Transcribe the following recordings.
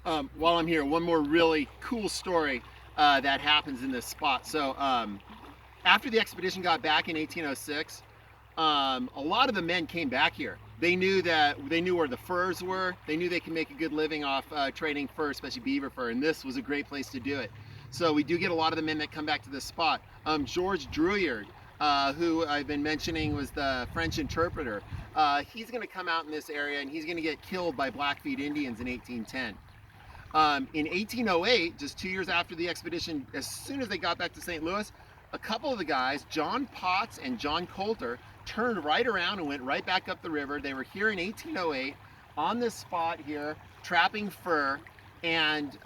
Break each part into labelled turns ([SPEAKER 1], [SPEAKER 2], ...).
[SPEAKER 1] While I'm here, one more really cool story that happens in this spot. So after the expedition got back in 1806, a lot of the men came back here. They knew where the furs were. They knew they could make a good living off trading fur, especially beaver fur, and this was a great place to do it. So we do get a lot of the men that come back to this spot. George Drouillard, who I've been mentioning was the French interpreter, he's going to come out in this area and he's going to get killed by Blackfeet Indians in 1810. In 1808, just 2 years after the expedition, as soon as they got back to St. Louis, a couple of the guys, John Potts and John Coulter, turned right around and went right back up the river. They were here in 1808 on this spot here, trapping fur. And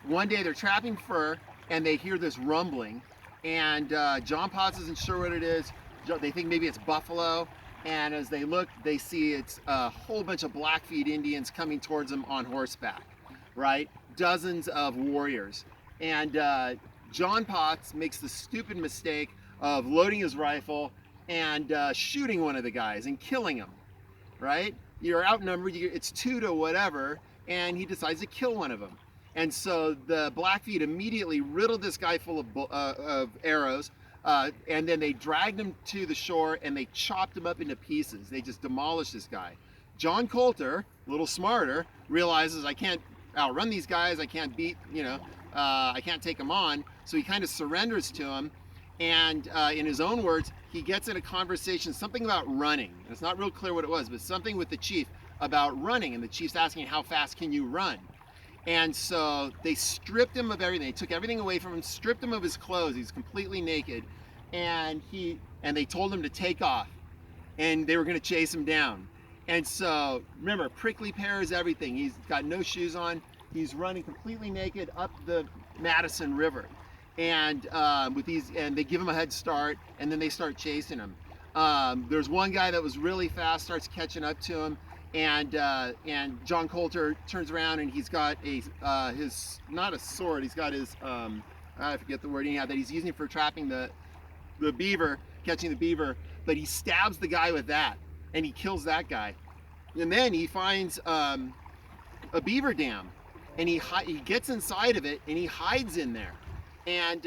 [SPEAKER 1] one day they're trapping fur and they hear this rumbling. And John Potts isn't sure what it is. They think maybe it's buffalo. And as they look, they see it's a whole bunch of Blackfeet Indians coming towards them on horseback, right? Dozens of warriors. And John Potts makes the stupid mistake of loading his rifle and shooting one of the guys and killing him, right? You're outnumbered, it's 2 to whatever, and he decides to kill one of them. And so the Blackfeet immediately riddled this guy full of arrows, and then they dragged him to the shore and they chopped him up into pieces. They just demolished this guy. John Coulter, a little smarter, realizes I can't outrun these guys, I can't beat, I can't take them on, so he kind of surrenders to him. And in his own words, he gets in a conversation, something about running. And it's not real clear what it was, but something with the chief about running. And the chief's asking, how fast can you run? And so they stripped him of everything. They took everything away from him, stripped him of his clothes. He's completely naked. And they told him to take off. And they were going to chase him down. And so, remember, prickly pears, everything. He's got no shoes on. He's running completely naked up the Madison River. And they give him a head start, and then they start chasing him. There's one guy that was really fast, starts catching up to him, and John Coulter turns around and he's got his not a sword, he's got his I forget the word that he's using for trapping the beaver, catching the beaver, but he stabs the guy with that, and he kills that guy. And then he finds a beaver dam, and he gets inside of it and he hides in there. And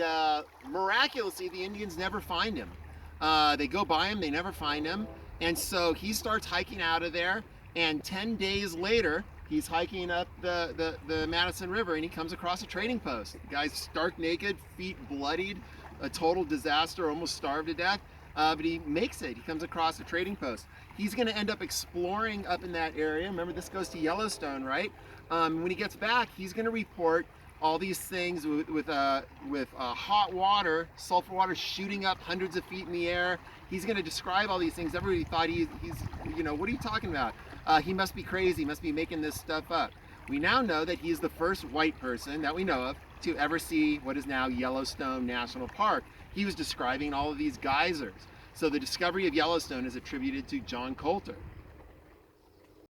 [SPEAKER 1] miraculously, the Indians never find him. They go by him, they never find him. And so he starts hiking out of there. And 10 days later, he's hiking up the Madison River and he comes across a trading post. The guy's stark naked, feet bloodied, a total disaster, almost starved to death. But he makes it. He comes across a trading post. He's going to end up exploring up in that area. Remember, this goes to Yellowstone, right? When he gets back, he's going to report all these things with hot water, sulfur water shooting up hundreds of feet in the air. He's going to describe all these things. Everybody thought he's what are you talking about? He must be crazy. He must be making this stuff up. We now know that he's the first white person that we know of to ever see what is now Yellowstone National Park. He was describing all of these geysers. So the discovery of Yellowstone is attributed to John Coulter.